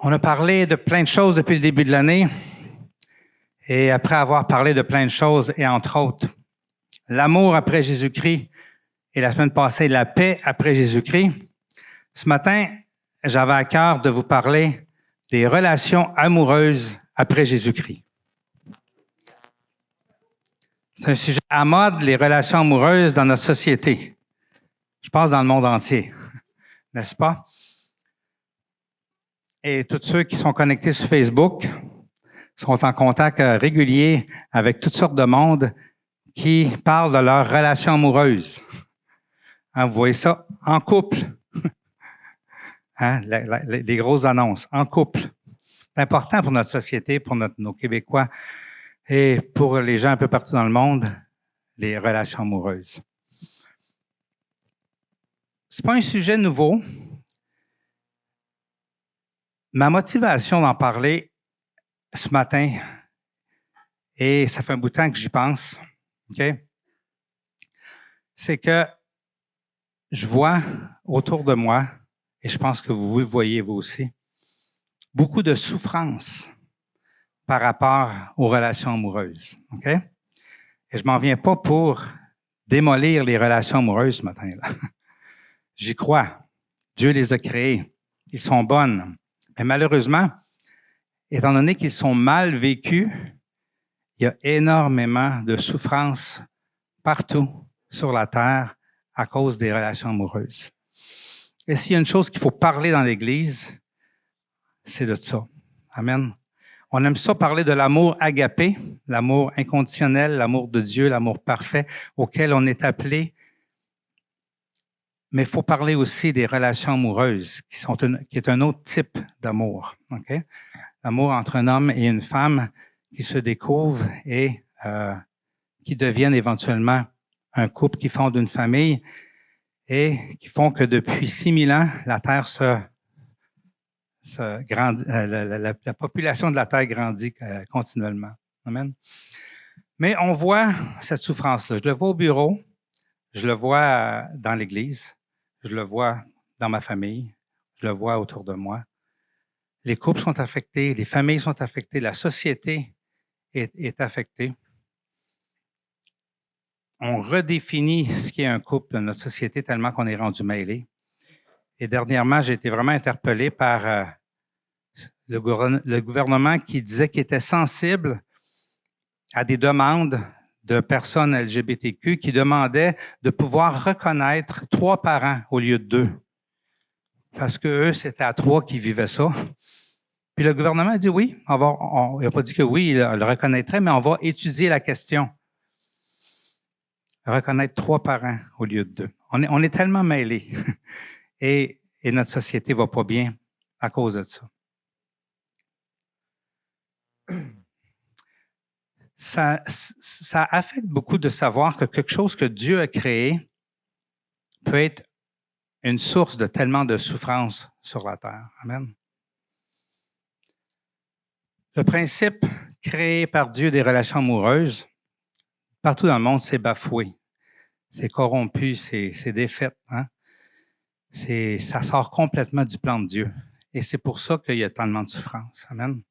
On a parlé de plein de choses depuis le début de l'année. Et après avoir parlé de plein de choses, et entre autres, l'amour après Jésus-Christ, et la semaine passée, la paix après Jésus-Christ, ce matin, j'avais à cœur de vous parler des relations amoureuses après Jésus-Christ. C'est un sujet à mode, les relations amoureuses dans notre société. Je pense dans le monde entier, n'est-ce pas? Et tous ceux qui sont connectés sur Facebook sont en contact régulier avec toutes sortes de monde qui parlent de leurs relations amoureuses. Hein, vous voyez ça en couple. Hein, les grosses annonces en couple. C'est important pour notre société, pour nos Québécois et pour les gens un peu partout dans le monde, les relations amoureuses. C'est pas un sujet nouveau. Ma motivation d'en parler ce matin, et ça fait un bout de temps que j'y pense, OK? C'est que je vois autour de moi, et je pense que vous le voyez vous aussi, beaucoup de souffrance par rapport aux relations amoureuses, OK? Et je m'en viens pas pour démolir les relations amoureuses ce matin-là. J'y crois. Dieu les a créées. Ils sont bonnes. Mais malheureusement, étant donné qu'ils sont mal vécus, il y a énormément de souffrance partout sur la terre à cause des relations amoureuses. Et s'il y a une chose qu'il faut parler dans l'Église, c'est de ça. Amen. On aime ça parler de l'amour agapé, l'amour inconditionnel, l'amour de Dieu, l'amour parfait auquel on est appelé. Mais il faut parler aussi des relations amoureuses, qui est un autre type d'amour. Okay? L'amour entre un homme et une femme qui se découvrent et qui deviennent éventuellement un couple, qui fondent une famille et qui font que depuis 6000 ans, la Terre grandit, la population de la Terre grandit continuellement. Amen. Mais on voit cette souffrance-là. Je le vois au bureau, je le vois dans l'Église, je le vois dans ma famille, je le vois autour de moi. Les couples sont affectés, les familles sont affectées, la société est affectée. On redéfinit ce qu'est un couple dans notre société tellement qu'on est rendu mêlé. Et dernièrement, j'ai été vraiment interpellé par le gouvernement qui disait qu'il était sensible à des demandes de personnes LGBTQ qui demandaient de pouvoir reconnaître 3 parents au lieu de 2. Parce que eux, c'était à 3 qui vivaient ça. Puis le gouvernement a dit oui, il n'a pas dit que oui, il le reconnaîtrait, mais on va étudier la question. Reconnaître 3 parents au lieu de 2. On est tellement mêlés et notre société va pas bien à cause de ça. Ça affecte beaucoup de savoir que quelque chose que Dieu a créé peut être une source de tellement de souffrance sur la terre. Amen. Le principe créé par Dieu des relations amoureuses, partout dans le monde, c'est bafoué, c'est corrompu, c'est défait. Hein? Ça sort complètement du plan de Dieu. Et c'est pour ça qu'il y a tellement de souffrance. Amen.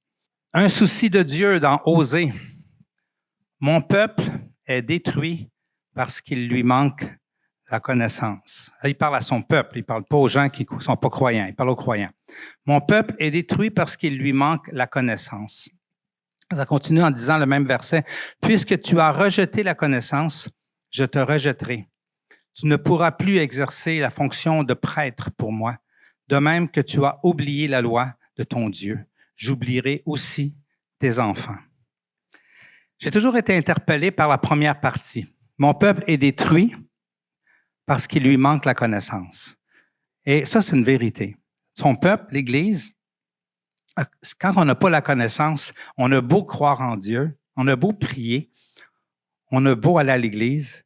Un souci de Dieu dans Osée. Mon peuple est détruit parce qu'il lui manque la connaissance. Là, il parle à son peuple, il ne parle pas aux gens qui ne sont pas croyants, il parle aux croyants. Mon peuple est détruit parce qu'il lui manque la connaissance. Ça continue en disant le même verset. Puisque tu as rejeté la connaissance, je te rejetterai. Tu ne pourras plus exercer la fonction de prêtre pour moi, de même que tu as oublié la loi de ton Dieu. J'oublierai aussi tes enfants. J'ai toujours été interpellé par la première partie. Mon peuple est détruit parce qu'il lui manque la connaissance. Et ça, c'est une vérité. Son peuple, l'Église, quand on n'a pas la connaissance, on a beau croire en Dieu, on a beau prier, on a beau aller à l'Église,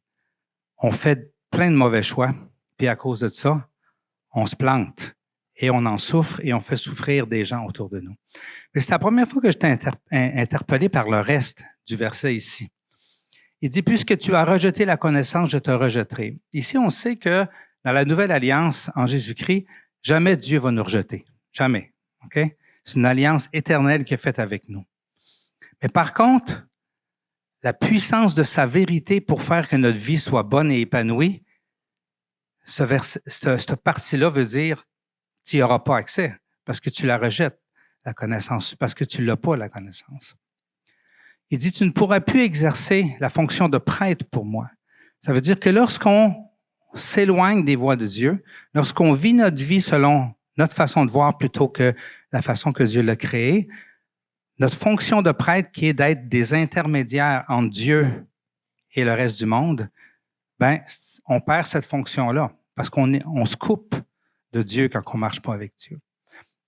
on fait plein de mauvais choix, puis à cause de ça, on se plante et on en souffre et on fait souffrir des gens autour de nous. Mais c'est la première fois que j'étais interpellé par le reste du verset ici. Il dit, puisque tu as rejeté la connaissance, je te rejetterai. Ici, on sait que dans la nouvelle alliance en Jésus-Christ, jamais Dieu va nous rejeter. Jamais. OK? C'est une alliance éternelle qu'il a faite avec nous. Mais par contre, la puissance de sa vérité pour faire que notre vie soit bonne et épanouie, cette partie-là veut dire tu n'y auras pas accès parce que tu la rejettes, la connaissance, parce que tu ne l'as pas, la connaissance. Il dit, tu ne pourras plus exercer la fonction de prêtre pour moi. Ça veut dire que lorsqu'on s'éloigne des voies de Dieu, lorsqu'on vit notre vie selon notre façon de voir plutôt que la façon que Dieu l'a créée, notre fonction de prêtre qui est d'être des intermédiaires entre Dieu et le reste du monde, ben, on perd cette fonction-là parce on se coupe de Dieu quand on ne marche pas avec Dieu.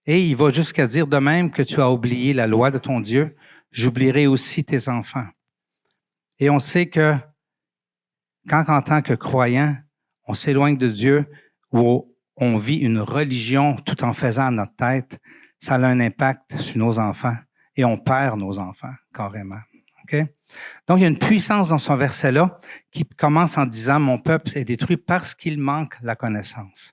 Et il va jusqu'à dire de même que tu as oublié la loi de ton Dieu, j'oublierai aussi tes enfants. Et on sait que quand en tant que croyant, on s'éloigne de Dieu ou on vit une religion tout en faisant à notre tête, ça a un impact sur nos enfants et on perd nos enfants carrément. Okay? Donc, il y a une puissance dans ce verset-là qui commence en disant « Mon peuple est détruit parce qu'il manque la connaissance ».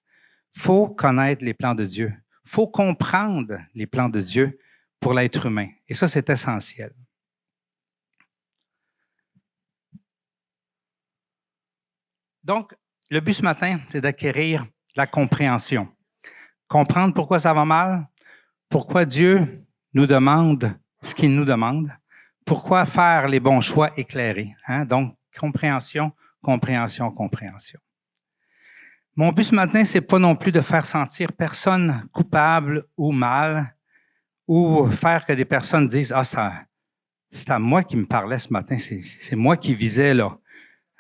Il faut connaître les plans de Dieu. Il faut comprendre les plans de Dieu pour l'être humain. Et ça, c'est essentiel. Donc, le but ce matin, c'est d'acquérir la compréhension. Comprendre pourquoi ça va mal, pourquoi Dieu nous demande ce qu'il nous demande, pourquoi faire les bons choix éclairés. Hein? Donc, compréhension, compréhension, compréhension. Mon but ce matin, c'est pas non plus de faire sentir personne coupable ou mal, ou faire que des personnes disent « Ah, c'est à moi qui me parlait ce matin, c'est moi qui visais là. »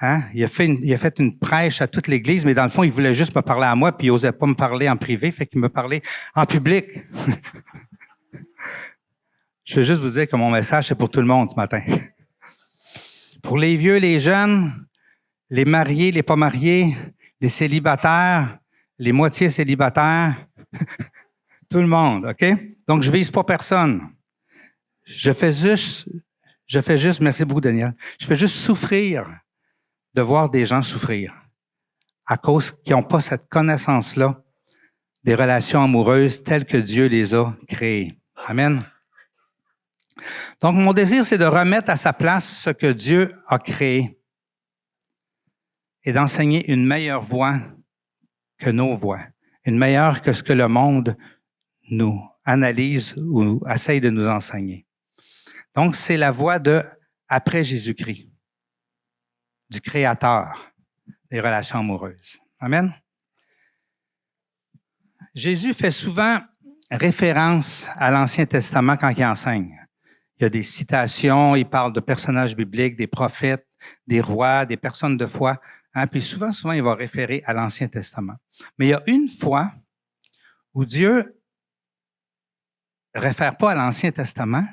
Hein? Il a fait une prêche à toute l'Église, mais dans le fond, il voulait juste me parler à moi, puis il n'osait pas me parler en privé, fait qu'il me parlait en public. Je veux juste vous dire que mon message, c'est pour tout le monde ce matin. Pour les vieux, les jeunes, les mariés, les pas mariés, les célibataires, les moitiés célibataires, tout le monde, OK? Donc, je vise pas personne. Je fais juste, merci beaucoup, Daniel, je fais juste souffrir de voir des gens souffrir à cause qu'ils n'ont pas cette connaissance-là des relations amoureuses telles que Dieu les a créées. Amen. Donc, mon désir, c'est de remettre à sa place ce que Dieu a créé et d'enseigner une meilleure voie que nos voies, une meilleure que ce que le monde nous analyse ou essaye de nous enseigner. Donc, c'est la voie de après Jésus-Christ, du Créateur des relations amoureuses. Amen. Jésus fait souvent référence à l'Ancien Testament quand il enseigne. Il y a des citations, il parle de personnages bibliques, des prophètes, des rois, des personnes de foi. Hein, puis souvent, il va référer à l'Ancien Testament. Mais il y a une fois où Dieu ne réfère pas à l'Ancien Testament,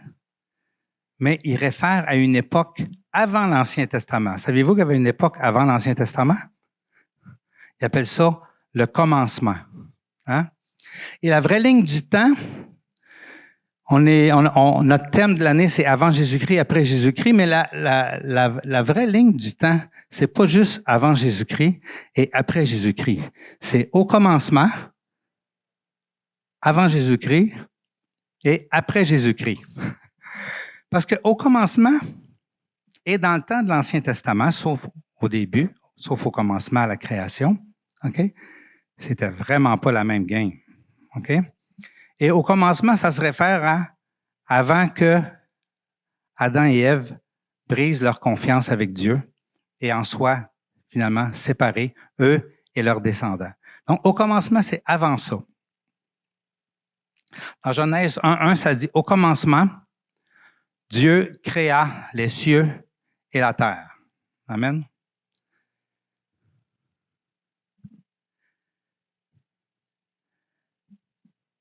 mais il réfère à une époque avant l'Ancien Testament. Saviez-vous qu'il y avait une époque avant l'Ancien Testament? Il appelle ça le commencement. Hein? Et la vraie ligne du temps, notre thème de l'année, c'est avant Jésus-Christ, après Jésus-Christ, mais la vraie ligne du temps, c'est pas juste avant Jésus-Christ et après Jésus-Christ. C'est au commencement, avant Jésus-Christ et après Jésus-Christ. Parce qu'au commencement et dans le temps de l'Ancien Testament, sauf au début, sauf au commencement à la création, OK? C'était vraiment pas la même game. OK? Et au commencement, ça se réfère à avant que Adam et Ève brisent leur confiance avec Dieu et en soient finalement séparés, eux et leurs descendants. Donc, au commencement, c'est avant ça. Dans Genèse 1:1, ça dit « Au commencement, Dieu créa les cieux et la terre. » Amen.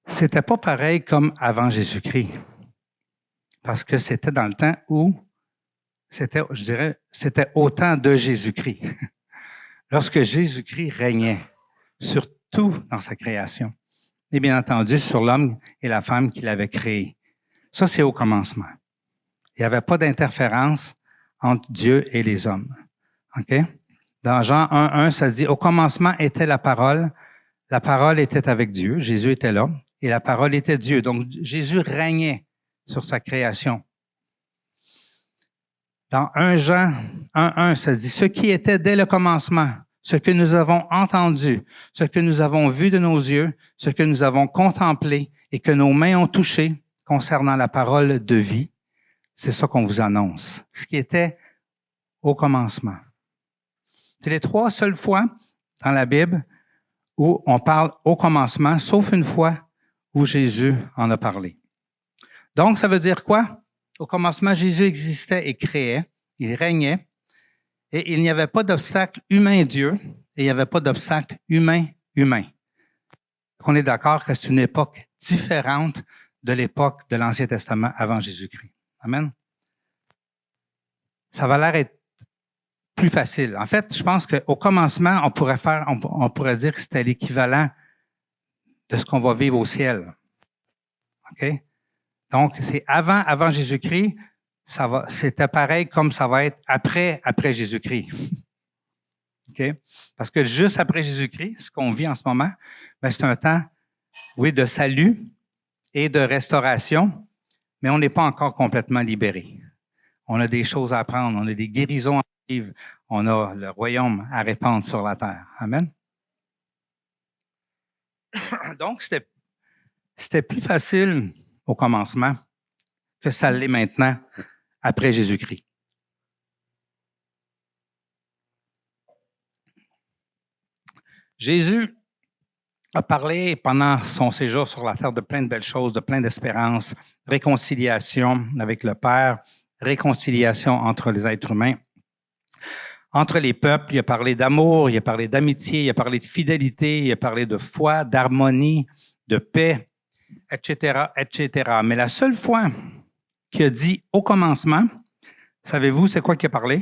C'était pas pareil comme avant Jésus-Christ. Parce que c'était dans le temps où c'était au temps de Jésus-Christ. Lorsque Jésus-Christ régnait sur tout dans sa création. Et bien entendu, sur l'homme et la femme qu'il avait créés. Ça, c'est au commencement. Il n'y avait pas d'interférence entre Dieu et les hommes. OK? Dans Jean 1:1, ça dit « Au commencement était la parole. La parole était avec Dieu, Jésus était là, et la parole était Dieu. Donc, Jésus régnait sur sa création. Dans 1 Jean 1:1, ça dit, « Ce qui était dès le commencement, ce que nous avons entendu, ce que nous avons vu de nos yeux, ce que nous avons contemplé et que nos mains ont touché concernant la parole de vie, c'est ça qu'on vous annonce. » Ce qui était au commencement. C'est les 3 seules fois dans la Bible où on parle au commencement, sauf une fois où Jésus en a parlé. Donc, ça veut dire quoi? Au commencement, Jésus existait et créait, il régnait, et il n'y avait pas d'obstacle humain-Dieu, et il n'y avait pas d'obstacle humain-humain. On est d'accord que c'est une époque différente de l'époque de l'Ancien Testament avant Jésus-Christ. Amen? Ça va l'air être plus facile. En fait, je pense qu'au commencement, on pourrait dire que c'était l'équivalent de ce qu'on va vivre au ciel. OK? Donc, c'est avant Jésus-Christ, c'était pareil comme ça va être après Jésus-Christ. OK? Parce que juste après Jésus-Christ, ce qu'on vit en ce moment, ben, c'est un temps, oui, de salut et de restauration, mais on n'est pas encore complètement libéré. On a des choses à apprendre, on a des guérisons à vivre, on a le royaume à répandre sur la terre. Amen. Donc, c'était plus facile au commencement que ça l'est maintenant après Jésus-Christ. Jésus a parlé pendant son séjour sur la terre de plein de belles choses, de plein d'espérances, réconciliation avec le Père, réconciliation entre les êtres humains, entre les peuples. Il a parlé d'amour, il a parlé d'amitié, il a parlé de fidélité, il a parlé de foi, d'harmonie, de paix, etc., etc. Mais la seule fois qu'il a dit au commencement, savez-vous, c'est quoi qu'il a parlé?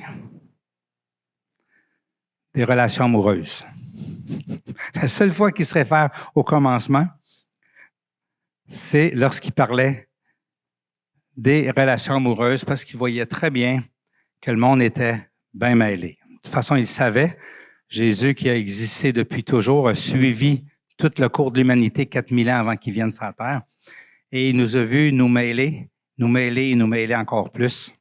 Des relations amoureuses. La seule fois qu'il se réfère au commencement, c'est lorsqu'il parlait des relations amoureuses parce qu'il voyait très bien que le monde était bien mêlé. De toute façon, il savait, Jésus qui a existé depuis toujours a suivi tout le cours de l'humanité 4000 ans avant qu'il vienne sur la terre et il nous a vus nous mêler et nous mêler encore plus.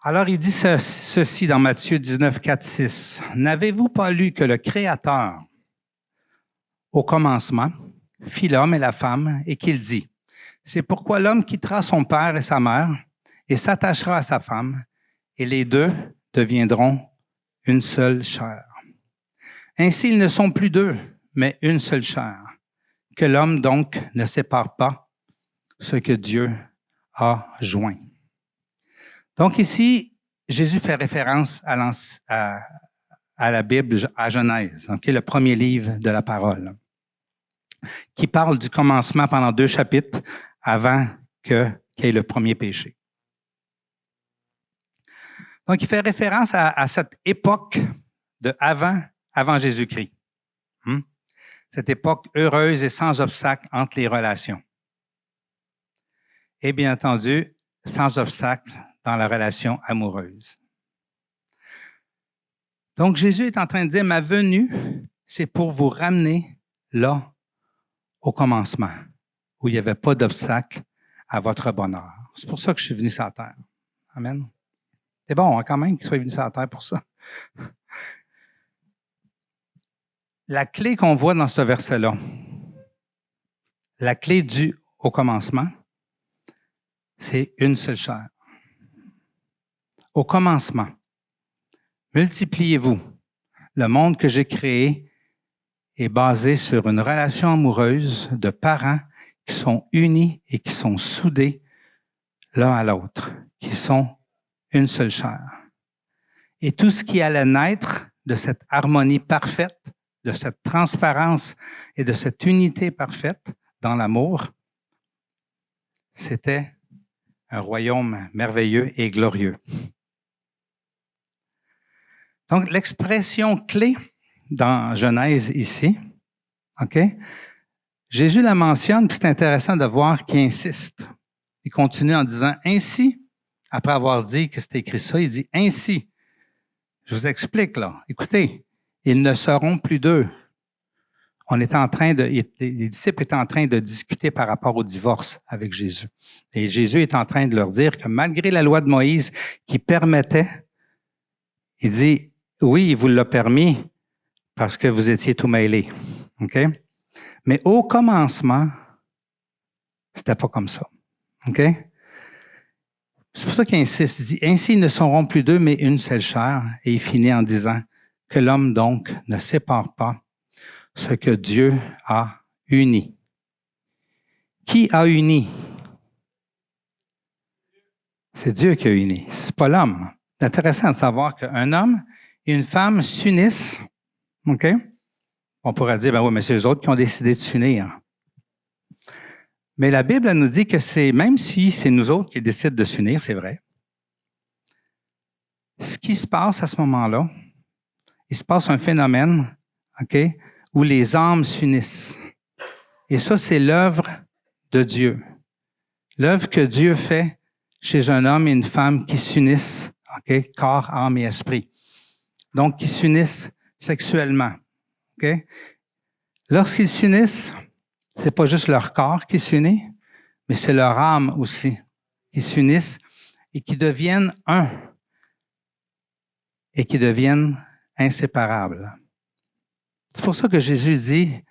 Alors, il dit ceci dans Matthieu 19, 4, 6. « N'avez-vous pas lu que le Créateur, au commencement, fit l'homme et la femme, et qu'il dit, « C'est pourquoi l'homme quittera son père et sa mère, et s'attachera à sa femme, et les deux deviendront une seule chair. Ainsi, ils ne sont plus deux, mais une seule chair. Que l'homme, donc, ne sépare pas ce que Dieu a joint. » Donc ici, Jésus fait référence à la Bible, à Genèse, okay, le premier livre de la parole, qui parle du commencement pendant 2 chapitres avant qu'il y ait le premier péché. Donc, il fait référence à cette époque de avant Jésus-Christ. Cette époque heureuse et sans obstacle entre les relations. Et bien entendu, sans obstacle dans la relation amoureuse. Donc, Jésus est en train de dire, ma venue, c'est pour vous ramener là, au commencement, où il n'y avait pas d'obstacle à votre bonheur. C'est pour ça que je suis venu sur la terre. Amen. C'est bon, hein, quand même, qu'il soit venu sur la terre pour ça. La clé qu'on voit dans ce verset-là, la clé du au commencement, c'est une seule chair. Au commencement, multipliez-vous. Le monde que j'ai créé est basé sur une relation amoureuse de parents qui sont unis et qui sont soudés l'un à l'autre, qui sont une seule chair. Et tout ce qui allait naître de cette harmonie parfaite, de cette transparence et de cette unité parfaite dans l'amour, c'était un royaume merveilleux et glorieux. Donc, l'expression clé dans Genèse ici, OK? Jésus la mentionne, puis c'est intéressant de voir qu'il insiste. Il continue en disant « Ainsi », après avoir dit que c'était écrit ça, il dit « Ainsi ». Je vous explique là. Écoutez, Ils ne seront plus deux. Les disciples étaient en train de discuter par rapport au divorce avec Jésus. Et Jésus est en train de leur dire que malgré la loi de Moïse qui permettait, il dit, oui, il vous l'a permis parce que vous étiez tout mêlés. OK? Mais au commencement, c'était pas comme ça. OK? C'est pour ça qu'il insiste. Il dit, ainsi ils ne seront plus deux, mais une seule chair. Et il finit en disant que l'homme donc ne sépare pas ce que Dieu a uni. Qui a uni? C'est Dieu qui a uni, c'est pas l'homme. C'est intéressant de savoir qu'un homme et une femme s'unissent. OK? On pourrait dire, ben oui, mais c'est eux autres qui ont décidé de s'unir. Mais la Bible elle nous dit que même si c'est nous autres qui décident de s'unir, c'est vrai. Ce qui se passe à ce moment-là, il se passe un phénomène, OK, où les âmes s'unissent. Et ça, c'est l'œuvre de Dieu. L'œuvre que Dieu fait chez un homme et une femme qui s'unissent, OK, corps, âme et esprit. Donc, qui s'unissent sexuellement. OK? Lorsqu'ils s'unissent, c'est pas juste leur corps qui s'unit, mais c'est leur âme aussi qui s'unissent et qui deviennent un et qui deviennent inséparables. C'est pour ça que Jésus dit,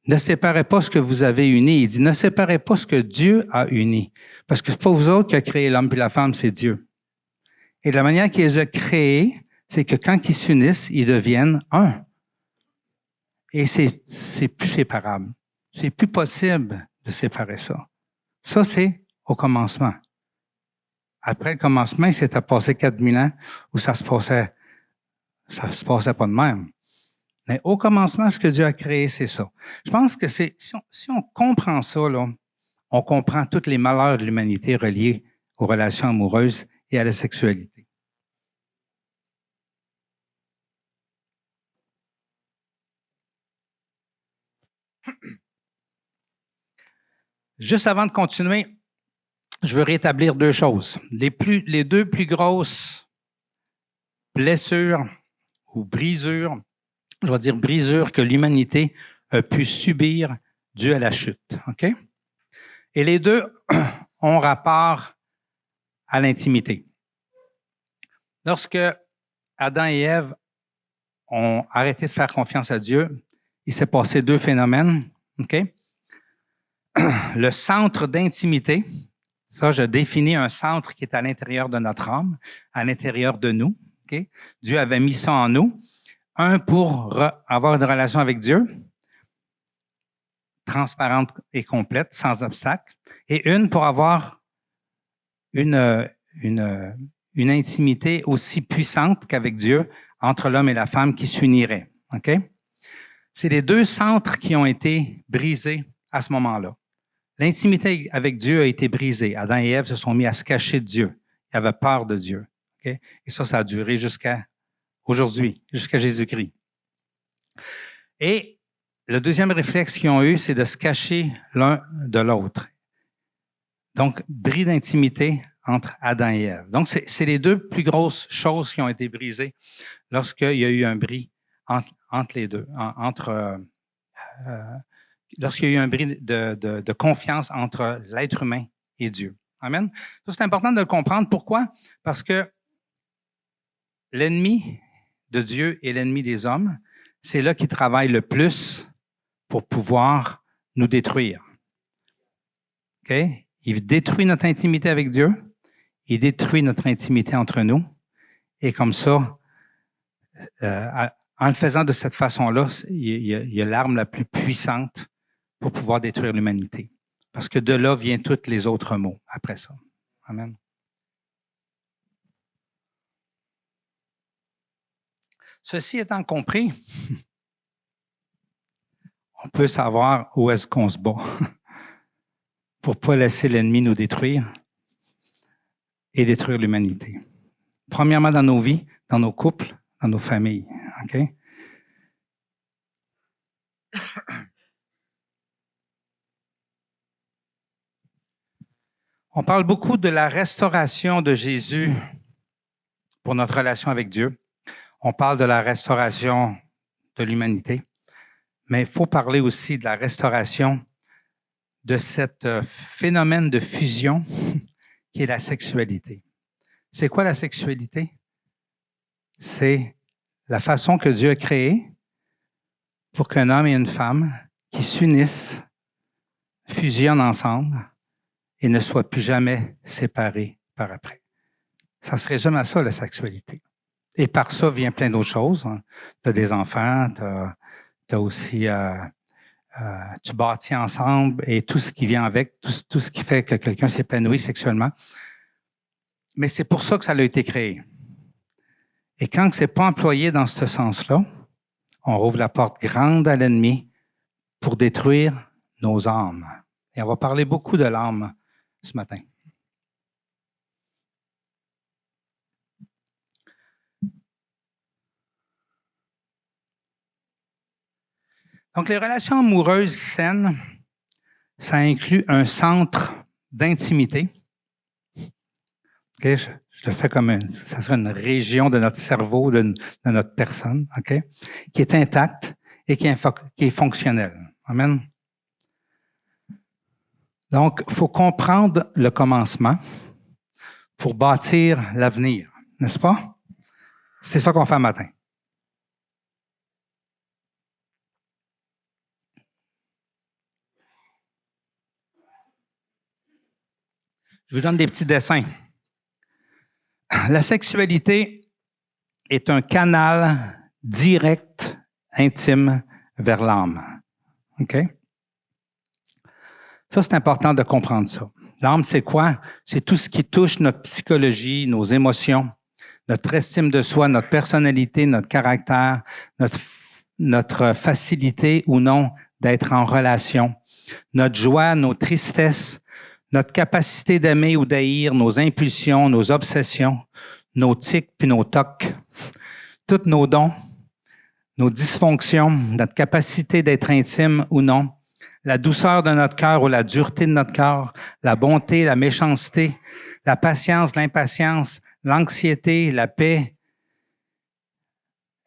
ne séparez pas ce que vous avez uni. Il dit, ne séparez pas ce que Dieu a uni. Parce que c'est pas vous autres qui a créé l'homme et la femme, c'est Dieu. Et de la manière qu'il les a créés, c'est que quand ils s'unissent, ils deviennent un. Et c'est plus séparable. C'est plus possible de séparer ça. Ça, c'est au commencement. Après le commencement, il s'était passé 4000 ans où ça se passait pas de même. Mais au commencement, ce que Dieu a créé, c'est ça. Je pense que si on comprend ça, là, on comprend tous les malheurs de l'humanité reliés aux relations amoureuses et à la sexualité. Juste avant de continuer, je veux rétablir deux choses. Les deux plus grosses blessures ou brisures, je vais dire brisures que l'humanité a pu subir dû à la chute. OK? Et les deux ont rapport à l'intimité. Lorsque Adam et Ève ont arrêté de faire confiance à Dieu, il s'est passé deux phénomènes. OK? Le centre d'intimité, ça, je définis un centre qui est à l'intérieur de notre âme, à l'intérieur de nous. Okay? Dieu avait mis ça en nous. Un, pour avoir une relation avec Dieu, transparente et complète, sans obstacle. Et une, pour avoir une intimité aussi puissante qu'avec Dieu entre l'homme et la femme qui s'uniraient. OK? C'est les deux centres qui ont été brisés à ce moment-là. L'intimité avec Dieu a été brisée. Adam et Ève se sont mis à se cacher de Dieu. Ils avaient peur de Dieu. Okay? Et ça a duré jusqu'à aujourd'hui, jusqu'à Jésus-Christ. Et le deuxième réflexe qu'ils ont eu, c'est de se cacher l'un de l'autre. Donc, bris d'intimité entre Adam et Ève. Donc, c'est les deux plus grosses choses qui ont été brisées lorsqu'il y a eu un bris entre les deux, lorsqu'il y a eu un bris de confiance entre l'être humain et Dieu. Amen. Ça, c'est important de le comprendre. Pourquoi? Parce que l'ennemi de Dieu et l'ennemi des hommes, c'est là qu'il travaille le plus pour pouvoir nous détruire. OK? Il détruit notre intimité avec Dieu. Il détruit notre intimité entre nous. Et comme ça, en le faisant de cette façon-là, il y a l'arme la plus puissante pour pouvoir détruire l'humanité. Parce que de là viennent tous les autres mots après ça. Amen. Ceci étant compris, on peut savoir où est-ce qu'on se bat pour ne pas laisser l'ennemi nous détruire et détruire l'humanité. Premièrement, dans nos vies, dans nos couples, dans nos familles. OK? On parle beaucoup de la restauration de Jésus pour notre relation avec Dieu. On parle de la restauration de l'humanité, mais il faut parler aussi de la restauration de ce phénomène de fusion qui est la sexualité. C'est quoi la sexualité? C'est la façon que Dieu a créée pour qu'un homme et une femme qui s'unissent, fusionnent ensemble et ne soient plus jamais séparés par après. Ça se résume à ça, la sexualité. Et par ça vient plein d'autres choses. Tu as des enfants, tu as aussi... tu bâtis ensemble et tout ce qui vient avec, tout ce qui fait que quelqu'un s'épanouit sexuellement. Mais c'est pour ça que ça a été créé. Et quand c'est pas employé dans ce sens-là, on rouvre la porte grande à l'ennemi pour détruire nos âmes. Et on va parler beaucoup de l'âme ce matin. Donc, les relations amoureuses saines, ça inclut un centre d'intimité. Okay? Je le fais comme ça serait une région de notre cerveau, de notre personne, okay? Qui est intacte et qui est fonctionnelle. Amen. Donc, il faut comprendre le commencement pour bâtir l'avenir, n'est-ce pas? C'est ça qu'on fait le matin. Je vous donne des petits dessins. La sexualité est un canal direct, intime vers l'âme. OK? Ça, c'est important de comprendre ça. L'âme, c'est quoi? C'est tout ce qui touche notre psychologie, nos émotions, notre estime de soi, notre personnalité, notre caractère, notre facilité ou non d'être en relation, notre joie, nos tristesses, notre capacité d'aimer ou d'haïr, nos impulsions, nos obsessions, nos tics puis nos tocs, tous nos dons, nos dysfonctions, notre capacité d'être intime ou non, la douceur de notre cœur ou la dureté de notre cœur, la bonté, la méchanceté, la patience, l'impatience, l'anxiété, la paix,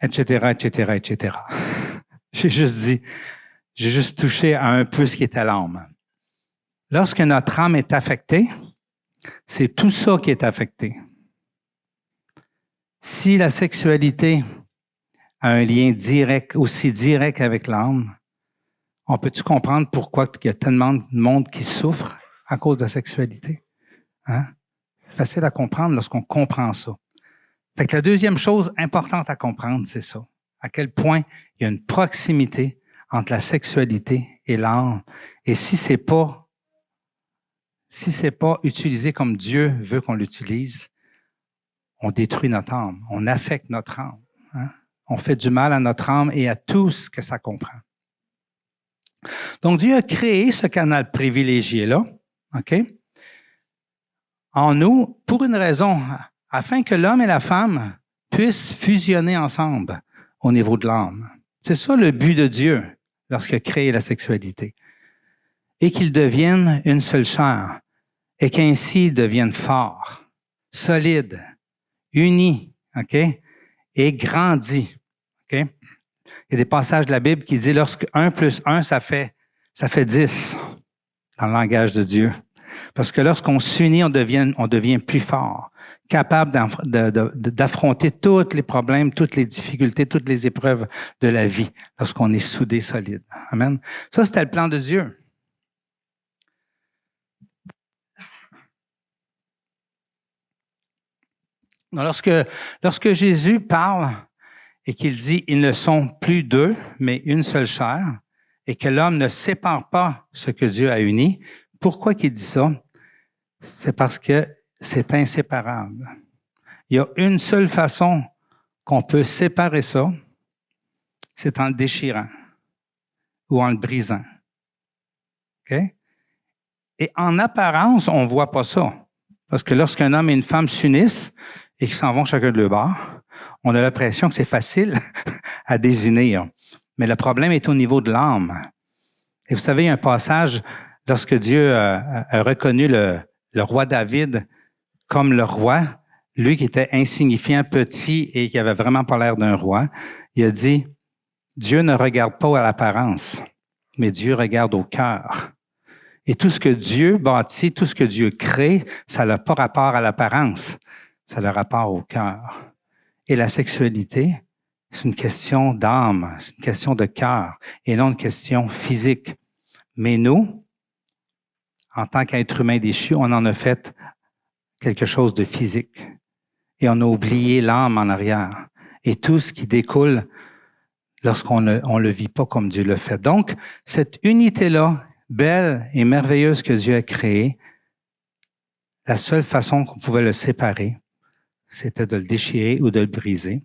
etc., etc., etc. J'ai juste touché à un peu ce qui était l'âme. Lorsque notre âme est affectée, c'est tout ça qui est affecté. Si la sexualité a un lien direct, aussi direct avec l'âme, on peut-tu comprendre pourquoi il y a tellement de monde qui souffre à cause de la sexualité? Hein? C'est facile à comprendre lorsqu'on comprend ça. Fait que la deuxième chose importante à comprendre, c'est ça. À quel point il y a une proximité entre la sexualité et l'âme. Et si c'est pas utilisé comme Dieu veut qu'on l'utilise, on détruit notre âme, on affecte notre âme. Hein? On fait du mal à notre âme et à tout ce que ça comprend. Donc, Dieu a créé ce canal privilégié-là, OK, en nous pour une raison, afin que l'homme et la femme puissent fusionner ensemble au niveau de l'âme. C'est ça le but de Dieu lorsqu'il a créé la sexualité. Et qu'ils deviennent une seule chair et qu'ainsi ils deviennent forts, solides, unis, OK, et grandis, OK? Il y a des passages de la Bible qui disent lorsque 1 plus 1, ça fait 10 dans le langage de Dieu. Parce que lorsqu'on s'unit, on devient plus fort, capable d'affronter tous les problèmes, toutes les difficultés, toutes les épreuves de la vie, lorsqu'on est soudé, solide. Amen. Ça, c'était le plan de Dieu. Lorsque Jésus parle et qu'il dit « ils ne sont plus deux, mais une seule chair », et que l'homme ne sépare pas ce que Dieu a uni, pourquoi qu'il dit ça? C'est parce que c'est inséparable. Il y a une seule façon qu'on peut séparer ça, c'est en le déchirant ou en le brisant. OK? Et en apparence, on ne voit pas ça. Parce que lorsqu'un homme et une femme s'unissent et qu'ils s'en vont chacun de leur bord, on a l'impression que c'est facile à désunir. Mais le problème est au niveau de l'âme. Et vous savez, il y a un passage, lorsque Dieu a reconnu le roi David comme le roi, lui qui était insignifiant, petit et qui avait vraiment pas l'air d'un roi, il a dit, Dieu ne regarde pas à l'apparence, mais Dieu regarde au cœur. Et tout ce que Dieu bâtit, tout ce que Dieu crée, ça n'a pas rapport à l'apparence, ça a le rapport au cœur. Et la sexualité, c'est une question d'âme, c'est une question de cœur et non une question physique. Mais nous, en tant qu'être humain déchu, on en a fait quelque chose de physique. Et on a oublié l'âme en arrière. Et tout ce qui découle lorsqu'on ne le vit pas comme Dieu le fait. Donc, cette unité-là, belle et merveilleuse que Dieu a créée, la seule façon qu'on pouvait le séparer, c'était de le déchirer ou de le briser.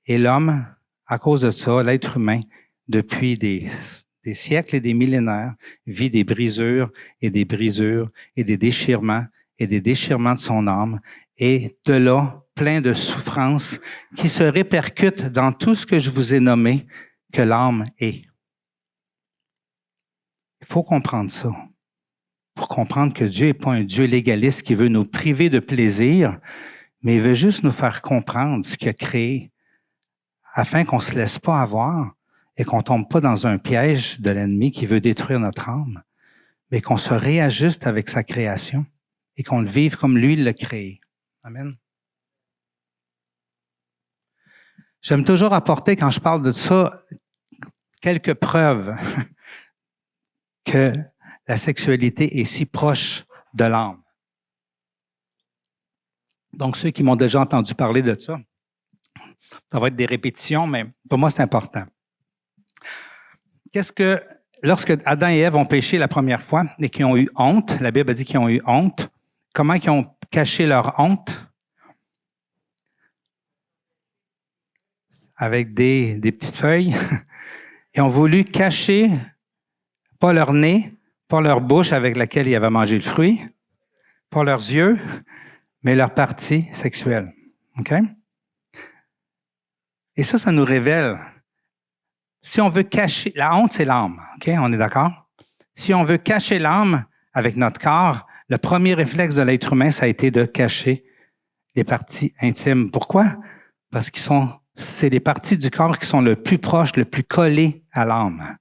Et l'homme, à cause de ça, l'être humain, depuis des siècles et des millénaires, vit des brisures et des brisures et des déchirements de son âme. Et de là, plein de souffrances qui se répercutent dans tout ce que je vous ai nommé que l'âme est. Il faut comprendre ça pour comprendre que Dieu n'est pas un Dieu légaliste qui veut nous priver de plaisir, mais il veut juste nous faire comprendre ce qu'il a créé afin qu'on ne se laisse pas avoir et qu'on ne tombe pas dans un piège de l'ennemi qui veut détruire notre âme, mais qu'on se réajuste avec sa création et qu'on le vive comme lui l'a créé. Amen. J'aime toujours apporter, quand je parle de ça, quelques preuves que la sexualité est si proche de l'âme. Donc, ceux qui m'ont déjà entendu parler de ça, ça va être des répétitions, mais pour moi, c'est important. Lorsque Adam et Ève ont péché la première fois et qu'ils ont eu honte, la Bible a dit qu'ils ont eu honte, comment ils ont caché leur honte? Avec des petites feuilles. Ils ont voulu cacher, pas leur nez, pas leur bouche avec laquelle ils avaient mangé le fruit, pas leurs yeux, mais leur partie sexuelle. OK? Et ça nous révèle, si on veut cacher, la honte, c'est l'âme. OK? On est d'accord? Si on veut cacher l'âme avec notre corps, le premier réflexe de l'être humain, ça a été de cacher les parties intimes. Pourquoi? Parce c'est les parties du corps qui sont le plus proches, le plus collées à l'âme.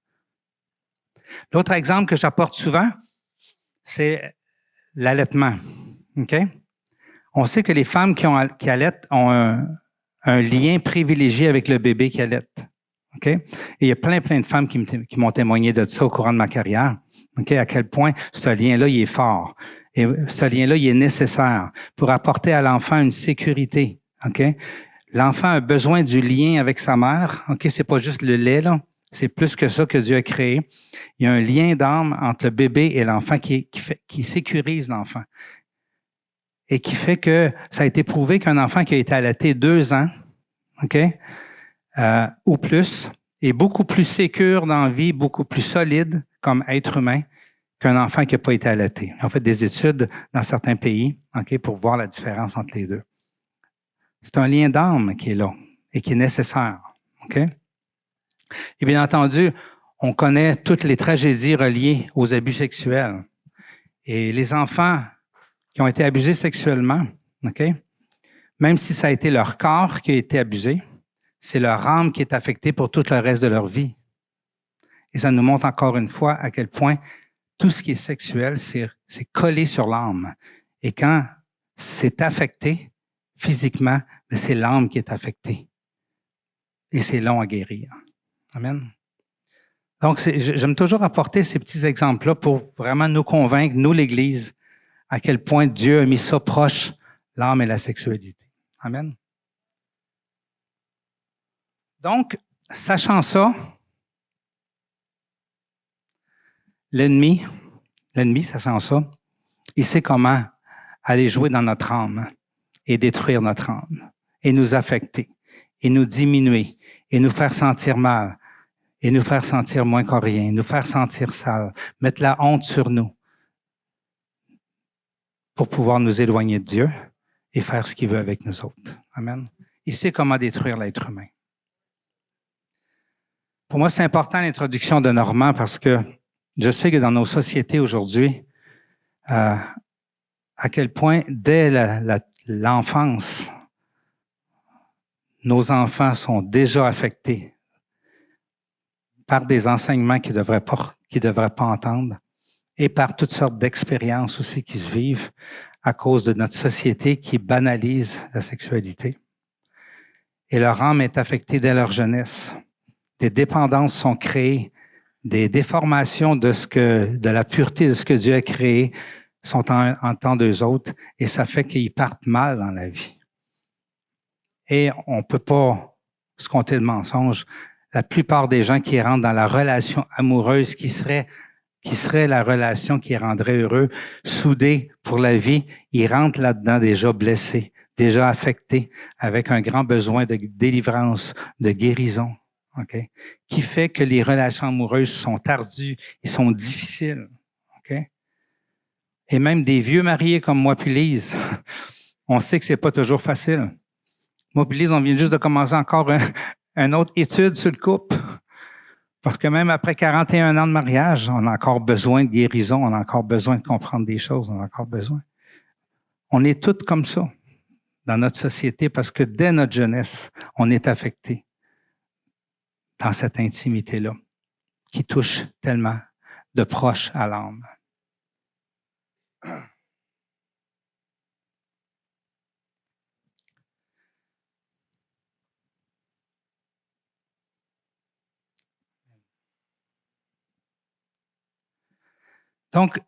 L'autre exemple que j'apporte souvent, c'est l'allaitement. OK? On sait que les femmes qui allaitent ont un lien privilégié avec le bébé qui allaite. OK? Et il y a plein de femmes qui m'ont témoigné de ça au courant de ma carrière. OK? À quel point ce lien-là, il est fort. Et ce lien-là, il est nécessaire pour apporter à l'enfant une sécurité. OK? L'enfant a besoin du lien avec sa mère. OK? C'est pas juste le lait, là. C'est plus que ça que Dieu a créé. Il y a un lien d'âme entre le bébé et l'enfant qui sécurise l'enfant. Et qui fait que ça a été prouvé qu'un enfant qui a été allaité 2 ans, OK, ou plus, est beaucoup plus sécure dans la vie, beaucoup plus solide comme être humain qu'un enfant qui n'a pas été allaité. On fait des études dans certains pays, OK, pour voir la différence entre les deux. C'est un lien d'âme qui est là et qui est nécessaire. OK? Et bien entendu, on connaît toutes les tragédies reliées aux abus sexuels. Et les enfants qui ont été abusés sexuellement, OK? Même si ça a été leur corps qui a été abusé, c'est leur âme qui est affectée pour tout le reste de leur vie. Et ça nous montre encore une fois à quel point tout ce qui est sexuel, c'est collé sur l'âme. Et quand c'est affecté physiquement, c'est l'âme qui est affectée. Et c'est long à guérir. Amen. Donc, j'aime toujours apporter ces petits exemples-là pour vraiment nous convaincre, nous, l'Église, à quel point Dieu a mis ça proche, l'âme et la sexualité. Amen. Donc, sachant ça, l'ennemi, sachant ça, il sait comment aller jouer dans notre âme et détruire notre âme et nous affecter et nous diminuer et nous faire sentir mal et nous faire sentir moins qu'en rien, nous faire sentir sale, mettre la honte sur nous pour pouvoir nous éloigner de Dieu et faire ce qu'il veut avec nous autres. Amen. Il sait comment détruire l'être humain. Pour moi, c'est important l'introduction de Normand parce que je sais que dans nos sociétés aujourd'hui, à quel point, dès la l'enfance, nos enfants sont déjà affectés par des enseignements qu'ils ne devraient pas entendre et par toutes sortes d'expériences aussi qui se vivent à cause de notre société qui banalise la sexualité. Et leur âme est affectée dès leur jeunesse. Des dépendances sont créées, des déformations de la pureté de ce que Dieu a créé sont en temps d'eux autres et ça fait qu'ils partent mal dans la vie. Et on ne peut pas se compter de mensonges. La plupart des gens qui rentrent dans la relation amoureuse qui serait la relation qui les rendrait heureux, soudés pour la vie, ils rentrent là-dedans déjà blessés, déjà affectés, avec un grand besoin de délivrance, de guérison, okay? Qui fait que les relations amoureuses sont ardues, ils sont difficiles. Okay? Et même des vieux mariés comme moi puis Lise, on sait que c'est pas toujours facile. Moi puis Lise, on vient juste de commencer encore une autre étude sur le couple. Parce que même après 41 ans de mariage, on a encore besoin de guérison, on a encore besoin de comprendre des choses, on a encore besoin. On est tous comme ça dans notre société parce que dès notre jeunesse, on est affecté dans cette intimité-là qui touche tellement de proche à l'âme. Donc,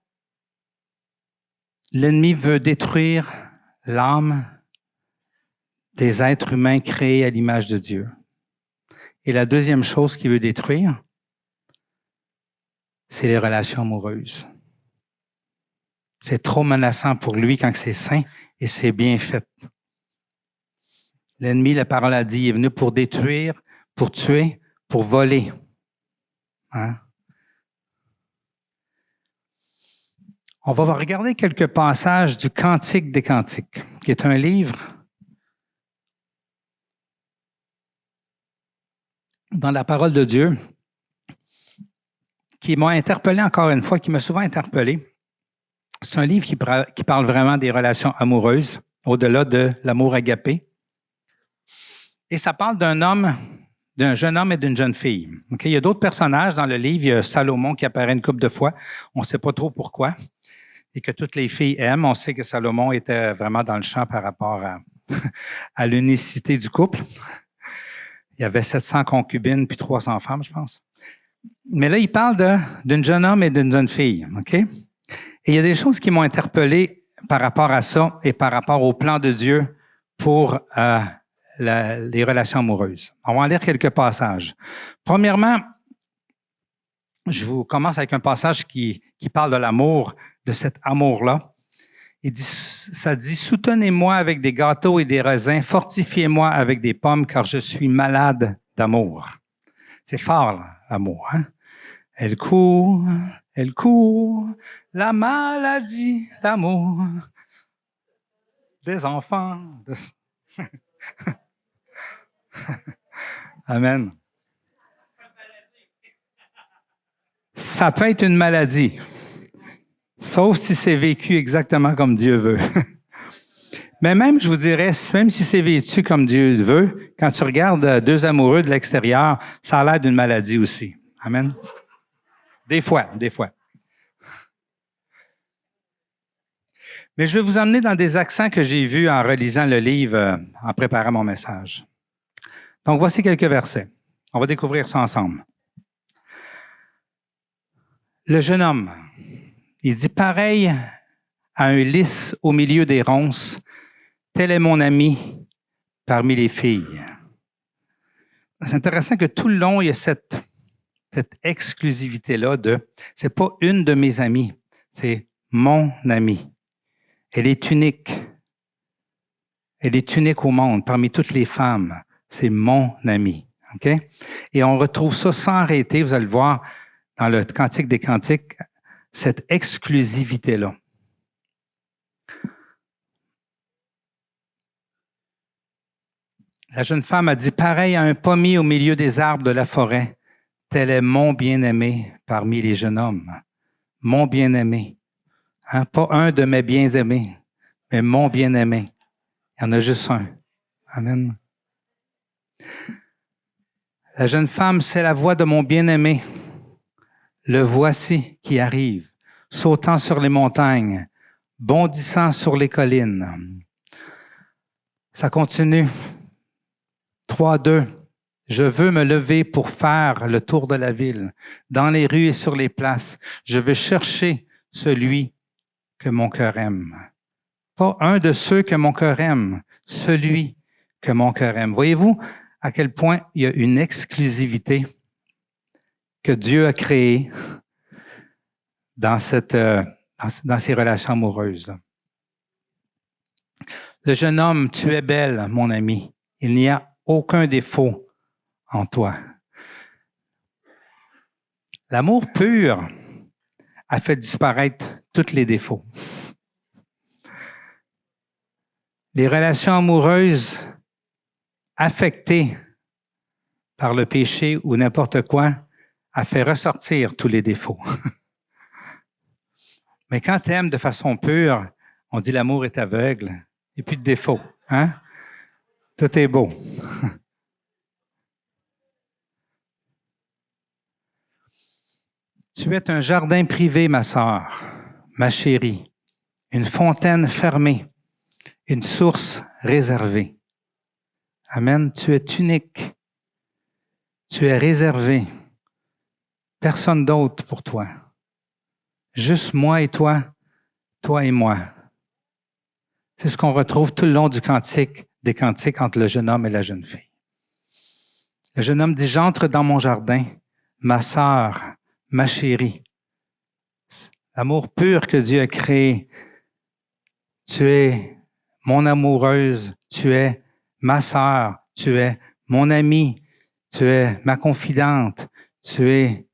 l'ennemi veut détruire l'âme des êtres humains créés à l'image de Dieu. Et la deuxième chose qu'il veut détruire, c'est les relations amoureuses. C'est trop menaçant pour lui quand c'est sain et c'est bien fait. L'ennemi, la parole a dit, il est venu pour détruire, pour tuer, pour voler. Hein? On va regarder quelques passages du Cantique des Cantiques, qui est un livre dans la parole de Dieu qui m'a interpellé encore une fois, qui m'a souvent interpellé. C'est un livre qui parle vraiment des relations amoureuses, au-delà de l'amour agapé. Et ça parle d'un jeune homme et d'une jeune fille. Okay? Il y a d'autres personnages dans le livre. Il y a Salomon qui apparaît une couple de fois. On ne sait pas trop pourquoi. Et que toutes les filles aiment. On sait que Salomon était vraiment dans le champ par rapport à l'unicité du couple. Il y avait 700 concubines puis 300 femmes, je pense. Mais là, il parle d'un jeune homme et d'une jeune fille. OK? Et il y a des choses qui m'ont interpellé par rapport à ça et par rapport au plan de Dieu pour les relations amoureuses. On va en lire quelques passages. Premièrement, je vous commence avec un passage qui parle de l'amour, de cet amour-là. Ça dit, « Soutenez-moi avec des gâteaux et des raisins, fortifiez-moi avec des pommes, car je suis malade d'amour. » C'est fort, là, l'amour. Hein? Elle court, la maladie d'amour des enfants. Amen. Ça peut être une maladie, sauf si c'est vécu exactement comme Dieu veut. Mais même, je vous dirais, même si c'est vécu comme Dieu veut, quand tu regardes deux amoureux de l'extérieur, ça a l'air d'une maladie aussi. Amen. Des fois. Mais je vais vous emmener dans des accents que j'ai vus en relisant le livre, en préparant mon message. Donc, voici quelques versets. On va découvrir ça ensemble. Le jeune homme, il dit, « Pareil à un lys au milieu des ronces, tel est mon ami parmi les filles. » C'est intéressant que tout le long, il y a cette exclusivité-là c'est pas une de mes amies, c'est mon amie. Elle est unique. Elle est unique au monde, parmi toutes les femmes. C'est mon amie. Okay? Et on retrouve ça sans arrêter, vous allez le voir, dans le Cantique des Cantiques, cette exclusivité-là. La jeune femme a dit, « Pareil à un pommier au milieu des arbres de la forêt, tel est mon bien-aimé parmi les jeunes hommes. » Mon bien-aimé. Hein? Pas un de mes bien-aimés, mais mon bien-aimé. Il y en a juste un. Amen. La jeune femme, c'est la voix de mon bien-aimé. Le voici qui arrive, sautant sur les montagnes, bondissant sur les collines. Ça continue. 3-2. Je veux me lever pour faire le tour de la ville, dans les rues et sur les places. Je veux chercher celui que mon cœur aime. Pas un de ceux que mon cœur aime, celui que mon cœur aime. Voyez-vous à quel point il y a une exclusivité que Dieu a créée dans ces relations amoureuses. Le jeune homme, tu es belle, mon ami. Il n'y a aucun défaut en toi. L'amour pur a fait disparaître tous les défauts. Les relations amoureuses affectées par le péché ou n'importe quoi a fait ressortir tous les défauts. Mais quand tu aimes de façon pure, on dit l'amour est aveugle, il n'y a plus de défauts. Hein? Tout est beau. Tu es un jardin privé, ma sœur, ma chérie, une fontaine fermée, une source réservée. Amen. Tu es unique. Tu es réservé. Personne d'autre pour toi. Juste moi et toi, toi et moi. C'est ce qu'on retrouve tout le long du cantique, des cantiques entre le jeune homme et la jeune fille. Le jeune homme dit, j'entre dans mon jardin, ma sœur, ma chérie. L'amour pur que Dieu a créé. Tu es mon amoureuse, tu es ma sœur, tu es mon amie, tu es ma confidente, tu es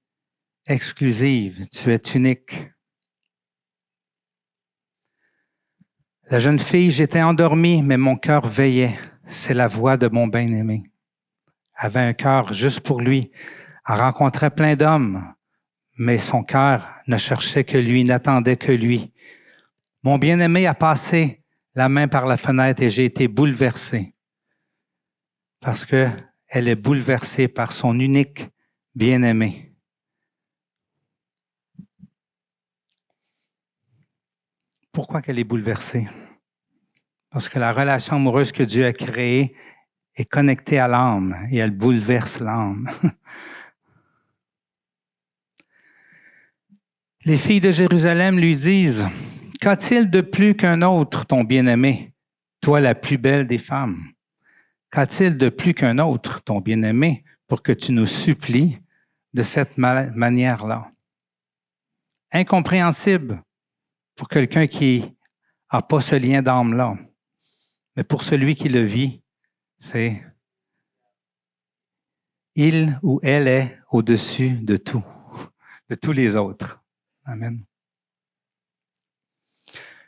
exclusive, tu es unique. La jeune fille, j'étais endormie, mais mon cœur veillait. C'est la voix de mon bien-aimé. Elle avait un cœur juste pour lui. Elle rencontrait plein d'hommes, mais son cœur ne cherchait que lui, n'attendait que lui. Mon bien-aimé a passé la main par la fenêtre et j'ai été bouleversé. Parce que elle est bouleversée par son unique bien-aimé. Pourquoi qu'elle est bouleversée? Parce que la relation amoureuse que Dieu a créée est connectée à l'âme et elle bouleverse l'âme. Les filles de Jérusalem lui disent, « Qu'a-t-il de plus qu'un autre, ton bien-aimé, toi la plus belle des femmes? Qu'a-t-il de plus qu'un autre, ton bien-aimé, pour que tu nous supplies de cette manière-là? » Incompréhensible pour quelqu'un qui n'a pas ce lien d'âme-là. Mais pour celui qui le vit, c'est il ou elle est au-dessus de tout, de tous les autres. Amen.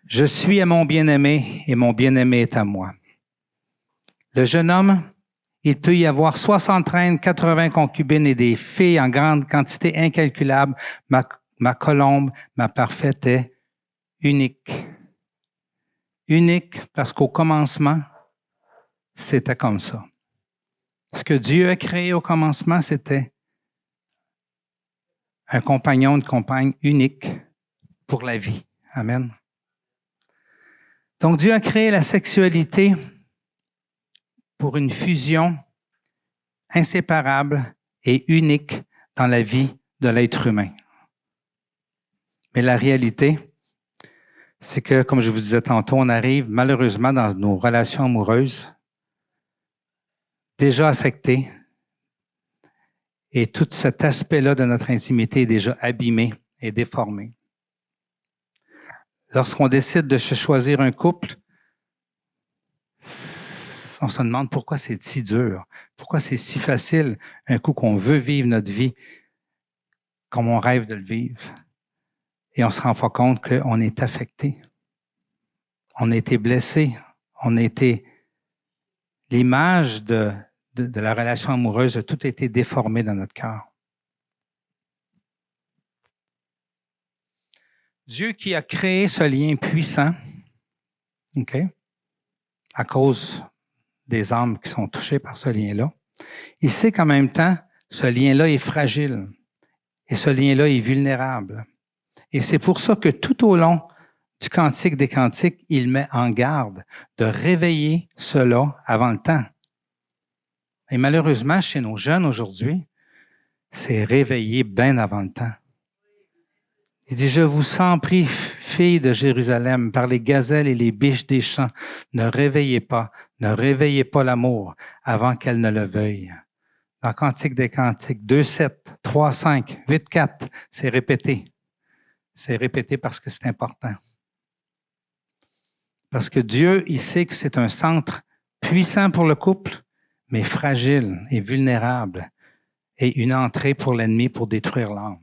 Je suis à mon bien-aimé et mon bien-aimé est à moi. Le jeune homme, il peut y avoir 60 reines, 80 concubines et des filles en grande quantité incalculable. Ma colombe, ma parfaite est unique. Unique parce qu'au commencement, c'était comme ça. Ce que Dieu a créé au commencement, c'était un compagnon, une compagne unique pour la vie. Amen. Donc Dieu a créé la sexualité pour une fusion inséparable et unique dans la vie de l'être humain. Mais la réalité, c'est que, comme je vous disais tantôt, on arrive malheureusement dans nos relations amoureuses déjà affectées et tout cet aspect-là de notre intimité est déjà abîmé et déformé. Lorsqu'on décide de se choisir un couple, on se demande pourquoi c'est si dur, pourquoi c'est si facile un coup qu'on veut vivre notre vie comme on rêve de le vivre. Et on se rend pas compte qu'on est affecté. On a été blessé. On a été... L'image de la relation amoureuse a tout été déformé dans notre cœur. Dieu qui a créé ce lien puissant, OK? à cause des âmes qui sont touchées par ce lien-là. Il sait qu'en même temps, ce lien-là est fragile et ce lien-là est vulnérable. Et c'est pour ça que tout au long du Cantique des Cantiques, il met en garde de réveiller cela avant le temps. Et malheureusement, chez nos jeunes aujourd'hui, c'est réveillé bien avant le temps. Il dit, je vous en prie, filles de Jérusalem, par les gazelles et les biches des champs, ne réveillez pas l'amour avant qu'elle ne le veuille. Dans Cantique des Cantiques, 2,7, 3,5, 8,4, c'est répété. C'est répété parce que c'est important. Parce que Dieu, il sait que c'est un centre puissant pour le couple, mais fragile et vulnérable, et une entrée pour l'ennemi pour détruire l'âme.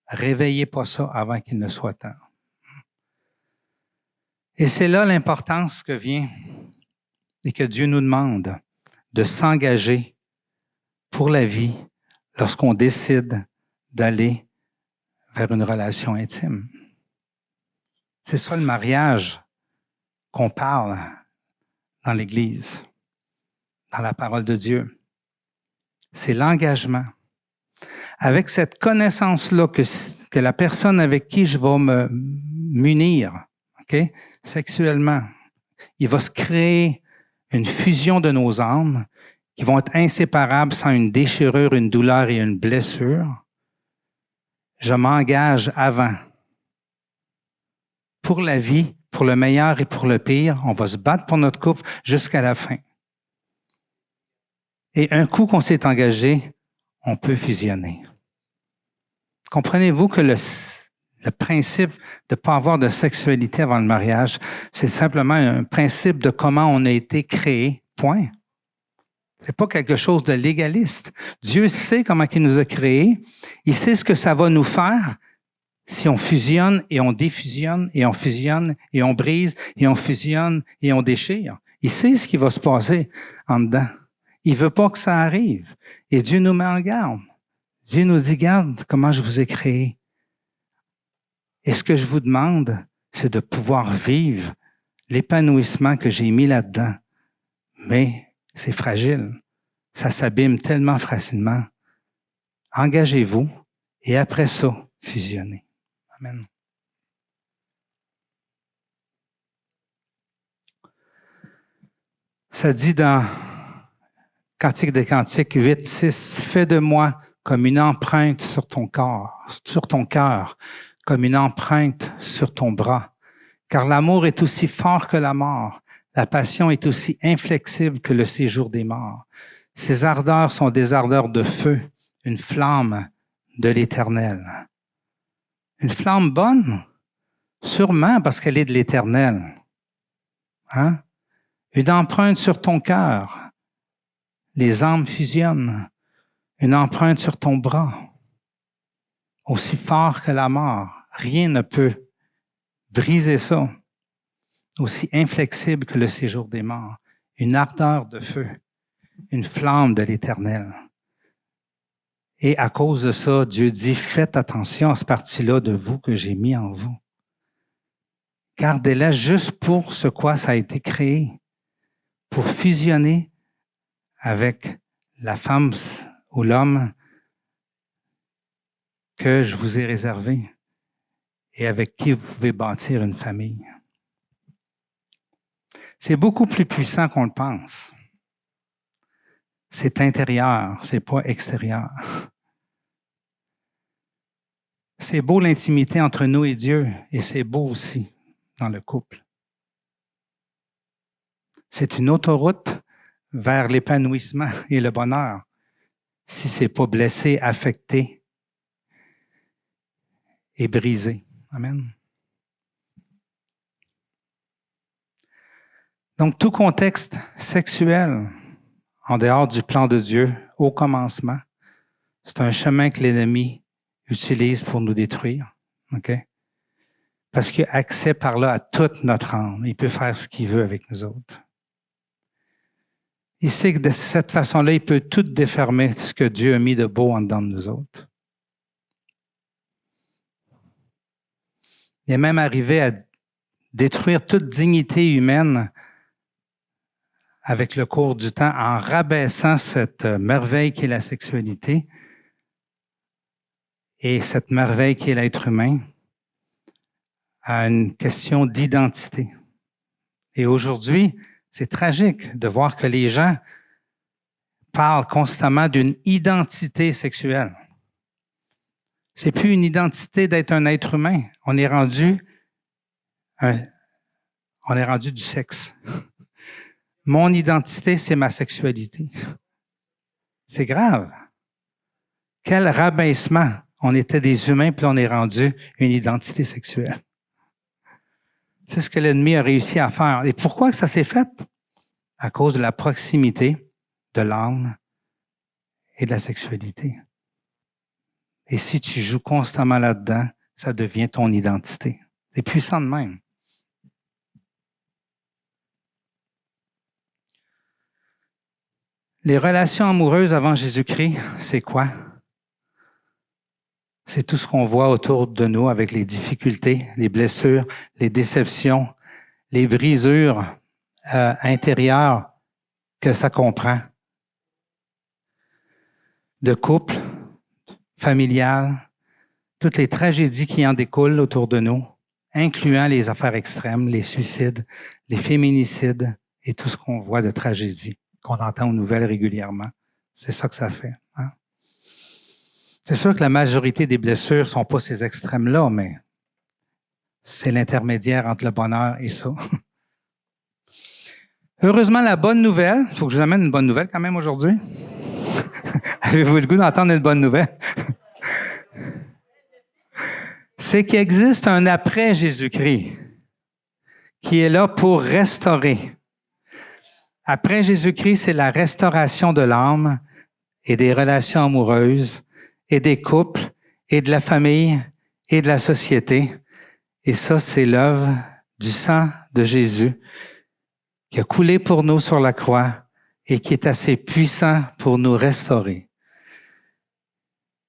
Réveillez pas ça avant qu'il ne soit temps. Et c'est là l'importance que vient et que Dieu nous demande de s'engager pour la vie lorsqu'on décide d'aller vers une relation intime. C'est ça le mariage qu'on parle dans l'Église, dans la parole de Dieu. C'est l'engagement. Avec cette connaissance-là que la personne avec qui je vais me munir, okay, sexuellement, il va se créer une fusion de nos âmes qui vont être inséparables sans une déchirure, une douleur et une blessure. Je m'engage avant. Pour la vie, pour le meilleur et pour le pire, on va se battre pour notre couple jusqu'à la fin. Et un coup qu'on s'est engagé, on peut fusionner. Comprenez-vous que le principe de ne pas avoir de sexualité avant le mariage, c'est simplement un principe de comment on a été créé, point. C'est pas quelque chose de légaliste. Dieu sait comment il nous a créés. Il sait ce que ça va nous faire si on fusionne et on défusionne et on fusionne et on brise et on fusionne et on déchire. Il sait ce qui va se passer en dedans. Il veut pas que ça arrive. Et Dieu nous met en garde. Dieu nous dit, garde comment je vous ai créé. Et ce que je vous demande, c'est de pouvoir vivre l'épanouissement que j'ai mis là-dedans. Mais c'est fragile. Ça s'abîme tellement facilement. Engagez-vous et après ça, fusionnez. Amen. Ça dit dans Cantique des Cantiques 8,6, fais de moi comme une empreinte sur ton corps, sur ton cœur, comme une empreinte sur ton bras. Car l'amour est aussi fort que la mort. La passion est aussi inflexible que le séjour des morts. Ces ardeurs sont des ardeurs de feu, une flamme de l'Éternel. Une flamme bonne? Sûrement parce qu'elle est de l'Éternel. Hein? Une empreinte sur ton cœur. Les âmes fusionnent. Une empreinte sur ton bras. Aussi fort que la mort. Rien ne peut briser ça. Aussi inflexible que le séjour des morts. Une ardeur de feu. Une flamme de l'Éternel. Et à cause de ça, Dieu dit, faites attention à cette partie-là de vous que j'ai mis en vous. Gardez-la juste pour ce quoi ça a été créé. Pour fusionner avec la femme ou l'homme que je vous ai réservé et avec qui vous pouvez bâtir une famille. C'est beaucoup plus puissant qu'on le pense. C'est intérieur, c'est pas extérieur. C'est beau l'intimité entre nous et Dieu, et c'est beau aussi dans le couple. C'est une autoroute vers l'épanouissement et le bonheur, si c'est pas blessé, affecté et brisé. Amen. Donc, tout contexte sexuel, en dehors du plan de Dieu, au commencement, c'est un chemin que l'ennemi utilise pour nous détruire. OK? Parce qu'il a accès par là à toute notre âme. Il peut faire ce qu'il veut avec nous autres. Il sait que de cette façon-là, il peut tout défermer ce que Dieu a mis de beau en dedans de nous autres. Il est même arrivé à détruire toute dignité humaine avec le cours du temps, en rabaissant cette merveille qui est la sexualité et cette merveille qui est l'être humain à une question d'identité. Et aujourd'hui, c'est tragique de voir que les gens parlent constamment d'une identité sexuelle. C'est plus une identité d'être un être humain. On est rendu du sexe. Mon identité, c'est ma sexualité. C'est grave. Quel rabaissement. On était des humains, puis on est rendu une identité sexuelle. C'est ce que l'ennemi a réussi à faire. Et pourquoi ça s'est fait? À cause de la proximité de l'âme et de la sexualité. Et si tu joues constamment là-dedans, ça devient ton identité. C'est puissant de même. Les relations amoureuses avant Jésus-Christ, c'est quoi? C'est tout ce qu'on voit autour de nous avec les difficultés, les blessures, les déceptions, les brisures intérieures que ça comprend. De couple, familial, toutes les tragédies qui en découlent autour de nous, incluant les affaires extrêmes, les suicides, les féminicides et tout ce qu'on voit de tragédie, qu'on entend aux nouvelles régulièrement. C'est ça que ça fait. Hein? C'est sûr que la majorité des blessures ne sont pas ces extrêmes-là, mais c'est l'intermédiaire entre le bonheur et ça. Heureusement, la bonne nouvelle, il faut que je vous amène une bonne nouvelle quand même aujourd'hui. Avez-vous le goût d'entendre une bonne nouvelle? C'est qu'il existe un après Jésus-Christ qui est là pour restaurer. Après Jésus-Christ, c'est la restauration de l'âme et des relations amoureuses et des couples et de la famille et de la société. Et ça, c'est l'œuvre du sang de Jésus qui a coulé pour nous sur la croix et qui est assez puissant pour nous restaurer.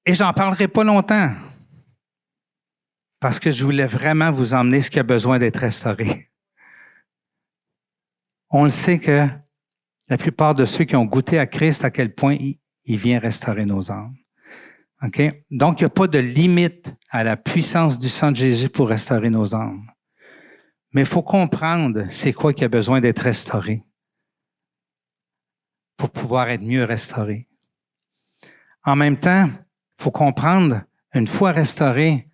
Et j'en parlerai pas longtemps parce que je voulais vraiment vous emmener ce qui a besoin d'être restauré. On le sait que la plupart de ceux qui ont goûté à Christ, à quel point il vient restaurer nos âmes. Okay? Donc, il n'y a pas de limite à la puissance du sang de Jésus pour restaurer nos âmes. Mais il faut comprendre c'est quoi qui a besoin d'être restauré pour pouvoir être mieux restauré. En même temps, il faut comprendre, une fois restauré,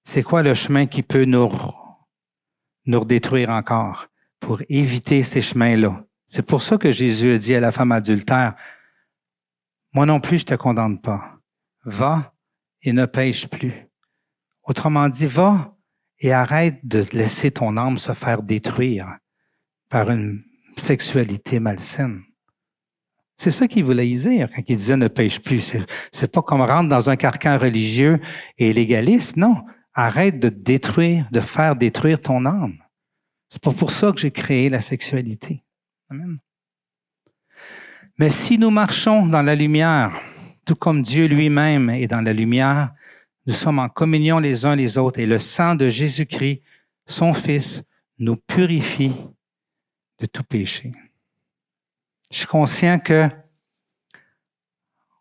c'est quoi le chemin qui peut nous détruire encore pour éviter ces chemins-là. C'est pour ça que Jésus a dit à la femme adultère, « Moi non plus, je ne te condamne pas. Va et ne pêche plus. » Autrement dit, va et arrête de laisser ton âme se faire détruire par une sexualité malsaine. C'est ça qu'il voulait dire quand il disait « ne pêche plus ». C'est pas comme rentrer dans un carcan religieux et légaliste, non. Arrête de détruire, de faire détruire ton âme. C'est pas pour ça que j'ai créé la sexualité. Amen. Mais si nous marchons dans la lumière, tout comme Dieu lui-même est dans la lumière, nous sommes en communion les uns les autres et le sang de Jésus-Christ, son Fils, nous purifie de tout péché. Je suis conscient que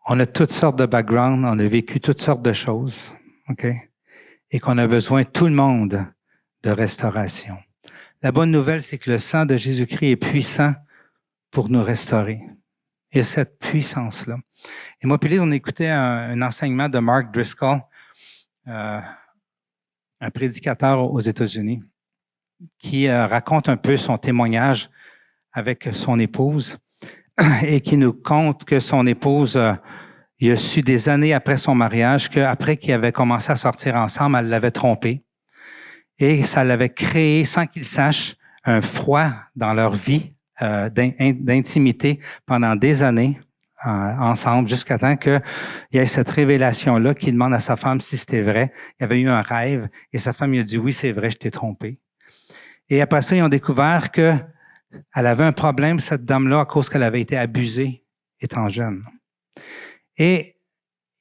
on a toutes sortes de backgrounds, on a vécu toutes sortes de choses, OK? Et qu'on a besoin, tout le monde, de restauration. La bonne nouvelle, c'est que le sang de Jésus-Christ est puissant pour nous restaurer. Il y a cette puissance-là. Et moi, puis là, on écoutait un enseignement de Mark Driscoll, un prédicateur aux États-Unis, qui raconte un peu son témoignage avec son épouse et qui nous conte que son épouse, il a su des années après son mariage qu'après qu'ils avaient commencé à sortir ensemble, elle l'avait trompé. Et ça l'avait créé, sans qu'il sache, un froid dans leur vie d'intimité pendant des années ensemble, jusqu'à temps qu'il y ait cette révélation-là qui demande à sa femme si c'était vrai. Il y avait eu un rêve et sa femme lui a dit « Oui, c'est vrai, je t'ai trompé ». Et après ça, ils ont découvert qu'elle avait un problème, cette dame-là, à cause qu'elle avait été abusée étant jeune. Et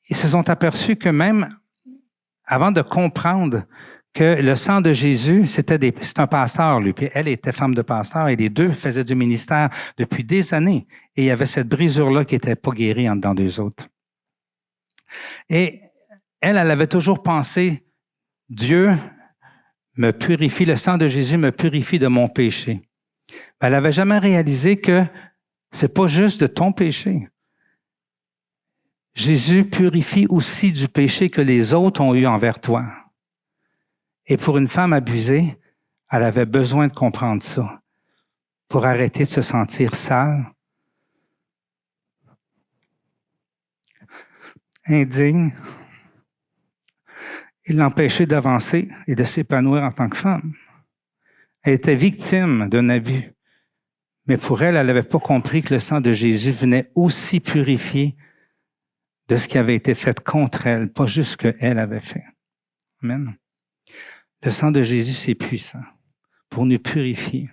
ils se sont aperçus que même avant de comprendre que le sang de Jésus, c'est un pasteur, lui, puis elle était femme de pasteur, et les deux faisaient du ministère depuis des années. Et il y avait cette brisure-là qui n'était pas guérie en dedans d'eux autres. Et elle avait toujours pensé, Dieu me purifie, le sang de Jésus me purifie de mon péché. Elle n'avait jamais réalisé que c'est pas juste de ton péché. Jésus purifie aussi du péché que les autres ont eu envers toi. Et pour une femme abusée, elle avait besoin de comprendre ça pour arrêter de se sentir sale, indigne, et l'empêcher d'avancer et de s'épanouir en tant que femme. Elle était victime d'un abus, mais pour elle, elle n'avait pas compris que le sang de Jésus venait aussi purifier de ce qui avait été fait contre elle, pas juste ce qu'elle avait fait. Amen. Le sang de Jésus, c'est puissant pour nous purifier.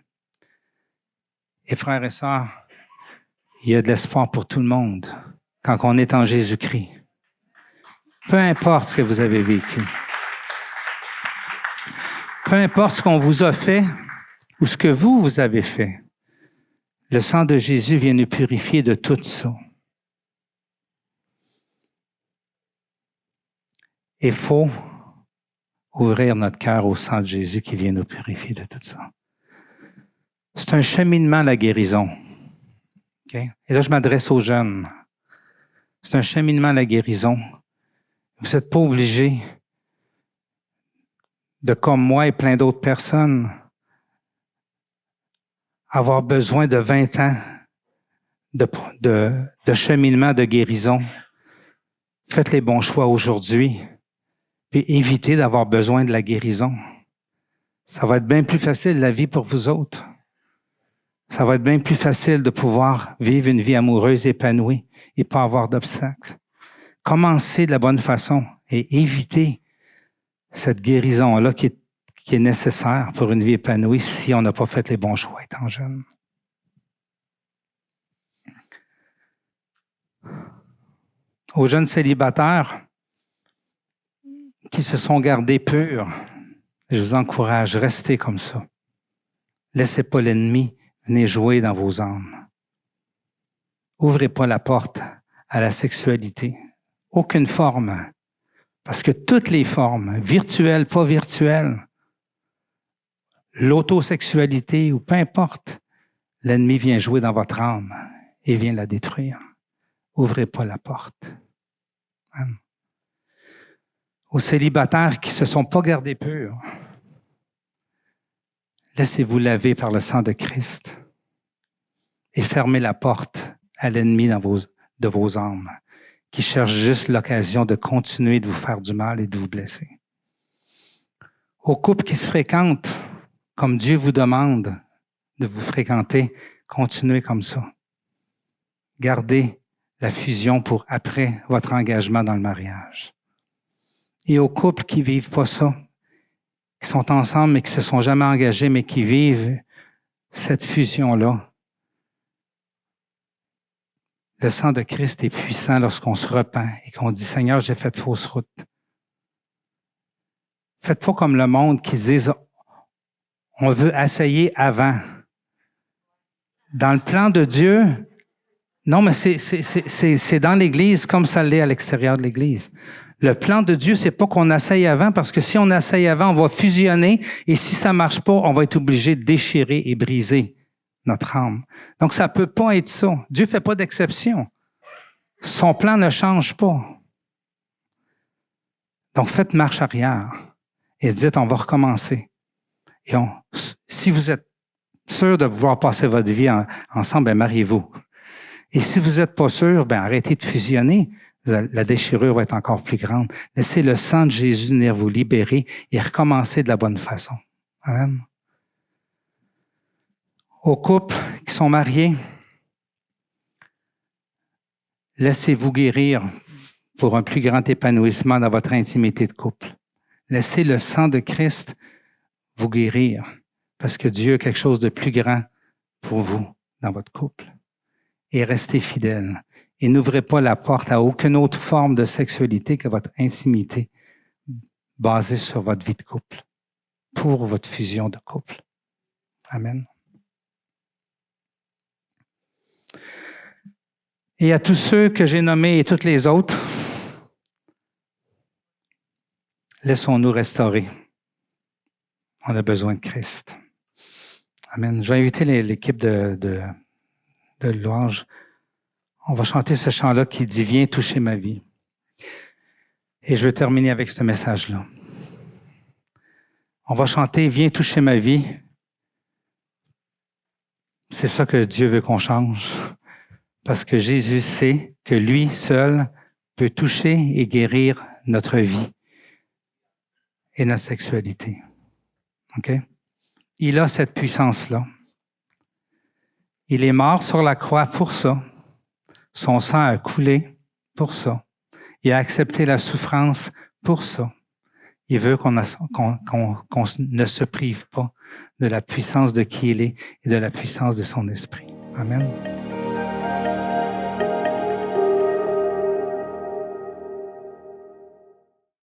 Et frères et sœurs, il y a de l'espoir pour tout le monde quand on est en Jésus-Christ. Peu importe ce que vous avez vécu. Peu importe ce qu'on vous a fait ou ce que vous avez fait. Le sang de Jésus vient nous purifier de tout ça. Il faut ouvrir notre cœur au sang de Jésus qui vient nous purifier de tout ça. C'est un cheminement, la guérison. Okay? Et là, je m'adresse aux jeunes. C'est un cheminement, la guérison. Vous n'êtes pas obligés de, comme moi et plein d'autres personnes, avoir besoin de 20 ans de cheminement, de guérison. Faites les bons choix aujourd'hui. Puis évitez d'avoir besoin de la guérison. Ça va être bien plus facile, la vie, pour vous autres. Ça va être bien plus facile de pouvoir vivre une vie amoureuse épanouie et pas avoir d'obstacles. Commencez de la bonne façon et évitez cette guérison-là qui est nécessaire pour une vie épanouie si on n'a pas fait les bons choix étant jeune. Aux jeunes célibataires qui se sont gardés purs, je vous encourage, restez comme ça. Laissez pas l'ennemi venir jouer dans vos âmes. Ouvrez pas la porte à la sexualité. Aucune forme. Parce que toutes les formes, virtuelles, pas virtuelles, l'autosexualité ou peu importe, l'ennemi vient jouer dans votre âme et vient la détruire. Ouvrez pas la porte. Amen. Aux célibataires qui ne se sont pas gardés purs, laissez-vous laver par le sang de Christ et fermez la porte à l'ennemi de vos âmes qui cherche juste l'occasion de continuer de vous faire du mal et de vous blesser. Aux couples qui se fréquentent, comme Dieu vous demande de vous fréquenter, continuez comme ça. Gardez la fusion pour après votre engagement dans le mariage. Et aux couples qui vivent pas ça, qui sont ensemble mais qui se sont jamais engagés, mais qui vivent cette fusion-là. Le sang de Christ est puissant lorsqu'on se repent et qu'on dit « Seigneur, j'ai fait fausse route ». Faites pas comme le monde qui disent « On veut essayer avant ». Dans le plan de Dieu, non, mais c'est dans l'Église comme ça l'est à l'extérieur de l'Église. Le plan de Dieu, c'est pas qu'on essaye avant, parce que si on essaye avant, on va fusionner, et si ça marche pas, on va être obligé de déchirer et briser notre âme. Donc, ça peut pas être ça. Dieu fait pas d'exception. Son plan ne change pas. Donc, faites marche arrière et dites, on va recommencer. Et si vous êtes sûr de pouvoir passer votre vie ensemble, ben mariez-vous. Et si vous n'êtes pas sûr, ben arrêtez de fusionner. La déchirure va être encore plus grande. Laissez le sang de Jésus venir vous libérer et recommencer de la bonne façon. Amen. Aux couples qui sont mariés, laissez-vous guérir pour un plus grand épanouissement dans votre intimité de couple. Laissez le sang de Christ vous guérir parce que Dieu a quelque chose de plus grand pour vous dans votre couple. Et restez fidèles. Et n'ouvrez pas la porte à aucune autre forme de sexualité que votre intimité basée sur votre vie de couple. pour votre fusion de couple. Amen. Et à tous ceux que j'ai nommés et toutes les autres, laissons-nous restaurer. On a besoin de Christ. Amen. Je vais inviter l'équipe de louange. On va chanter ce chant-là qui dit « Viens toucher ma vie ». Et je vais terminer avec ce message-là. On va chanter « Viens toucher ma vie ». C'est ça que Dieu veut qu'on change. Parce que Jésus sait que lui seul peut toucher et guérir notre vie et notre sexualité. OK? Il a cette puissance-là. Il est mort sur la croix pour ça. Son sang a coulé pour ça. Il a accepté la souffrance pour ça. Il veut qu'on ne se prive pas de la puissance de qui il est et de la puissance de son esprit. Amen.